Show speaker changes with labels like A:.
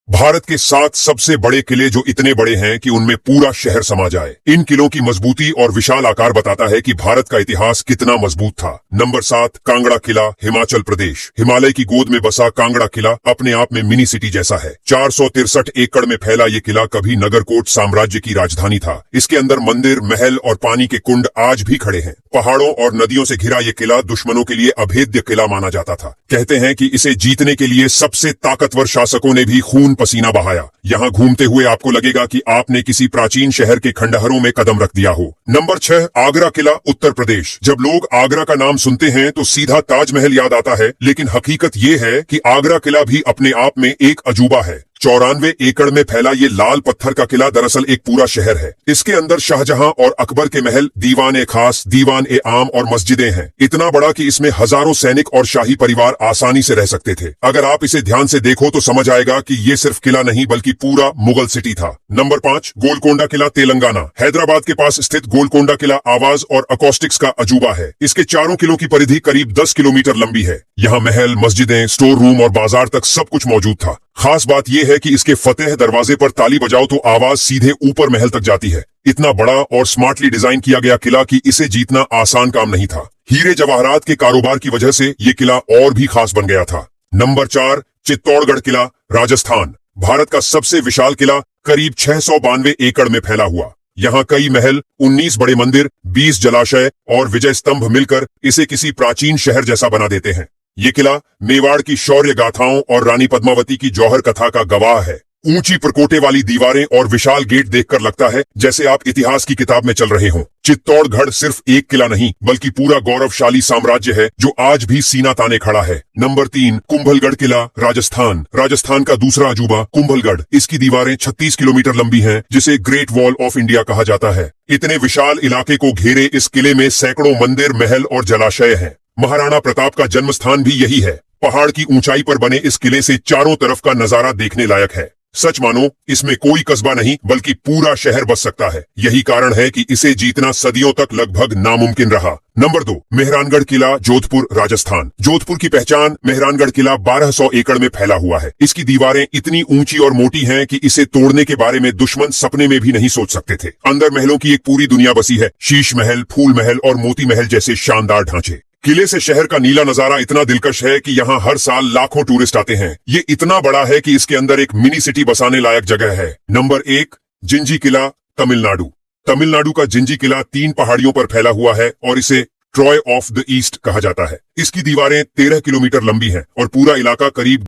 A: भारत के 7 सबसे बड़े किले जो इतने बड़े हैं कि उनमें पूरा शहर समा जाए। इन किलों की मजबूती और विशाल आकार बताता है कि भारत का इतिहास कितना मजबूत था। नंबर 7, कांगड़ा किला, हिमाचल प्रदेश। हिमालय की गोद में बसा कांगड़ा किला अपने आप में मिनी सिटी जैसा है। 463 एकड़ में फैला ये किला कभी नगरकोट साम्राज्य की राजधानी था। इसके अंदर मंदिर, महल और पानी के कुंड आज भी खड़े हैं। पहाड़ों और नदियों से घिरा ये किला दुश्मनों के लिए अभेद्य किला माना जाता था। कहते हैं कि इसे जीतने के लिए सबसे ताकतवर शासकों ने भी खून पसीना बहाया। यहाँ घूमते हुए आपको लगेगा कि आपने किसी प्राचीन शहर के खंडहरों में कदम रख दिया हो। नंबर 6, आगरा किला, उत्तर प्रदेश। जब लोग आगरा का नाम सुनते हैं तो सीधा ताजमहल याद आता है, लेकिन हकीकत ये है कि आगरा किला भी अपने आप में एक अजूबा है। 94 एकड़ में फैला ये लाल पत्थर का किला दरअसल एक पूरा शहर है। इसके अंदर शाहजहां और अकबर के महल, दीवान ए खास, दीवान ए आम और मस्जिदें हैं। इतना बड़ा कि इसमें हजारों सैनिक और शाही परिवार आसानी से रह सकते थे। अगर आप इसे ध्यान से देखो तो समझ आएगा कि ये सिर्फ किला नहीं बल्कि पूरा मुगल सिटी था। नंबर 5, गोलकोंडा किला, तेलंगाना। हैदराबाद के पास स्थित गोलकोंडा किला आवाज और अकॉस्टिक्स का अजूबा है। इसके चारों किलों की परिधि करीब 10 किलोमीटर लंबी है। यहाँ महल, मस्जिदें, स्टोर रूम और बाजार तक सब कुछ मौजूद था। खास बात यह है कि इसके फतेह दरवाजे पर ताली बजाओ तो आवाज सीधे ऊपर महल तक जाती है। इतना बड़ा और स्मार्टली डिजाइन किया गया किला कि इसे जीतना आसान काम नहीं था। हीरे जवाहरात के कारोबार की वजह से ये किला और भी खास बन गया था। नंबर 4, चित्तौड़गढ़ किला, राजस्थान। भारत का सबसे विशाल किला करीब 692 एकड़ में फैला हुआ। यहाँ कई महल, 19 बड़े मंदिर, 20 जलाशय और विजय स्तंभ मिलकर इसे किसी प्राचीन शहर जैसा बना देते हैं। ये किला मेवाड़ की शौर्य गाथाओं और रानी पद्मावती की जौहर कथा का गवाह है। ऊंची प्रकोटे वाली दीवारें और विशाल गेट देखकर लगता है जैसे आप इतिहास की किताब में चल रहे हों। चित्तौड़गढ़ सिर्फ एक किला नहीं बल्कि पूरा गौरवशाली साम्राज्य है जो आज भी सीना ताने खड़ा है। नंबर 3, कुंभलगढ़ किला, राजस्थान। राजस्थान का दूसरा अजूबा कुंभलगढ़। इसकी दीवारें 36 किलोमीटर लंबी हैं, जिसे ग्रेट वॉल ऑफ इंडिया कहा जाता है। इतने विशाल इलाके को घेरे इस किले में सैकड़ों मंदिर, महल और जलाशय हैं। महाराणा प्रताप का जन्म स्थान भी यही है। पहाड़ की ऊंचाई पर बने इस किले से चारों तरफ का नजारा देखने लायक है। सच मानो इसमें कोई कस्बा नहीं बल्कि पूरा शहर बस सकता है। यही कारण है कि इसे जीतना सदियों तक लगभग नामुमकिन रहा। नंबर 2, मेहरानगढ़ किला, जोधपुर, राजस्थान। जोधपुर की पहचान मेहरानगढ़ किला 1200 एकड़ में फैला हुआ है। इसकी दीवारें इतनी ऊंची और मोटी हैं कि इसे तोड़ने के बारे में दुश्मन सपने में भी नहीं सोच सकते थे। अंदर महलों की एक पूरी दुनिया बसी है। शीश महल, फूल महल और मोती महल जैसे शानदार ढांचे। किले से शहर का नीला नजारा इतना दिलकश है कि यहाँ हर साल लाखों टूरिस्ट आते हैं। ये इतना बड़ा है कि इसके अंदर एक मिनी सिटी बसाने लायक जगह है। नंबर 1, जिंजी किला, तमिलनाडु। तमिलनाडु का जिंजी किला 3 पहाड़ियों पर फैला हुआ है और इसे ट्रॉय ऑफ द ईस्ट कहा जाता है। इसकी दीवारें 13 किलोमीटर लंबी हैं और पूरा इलाका करीब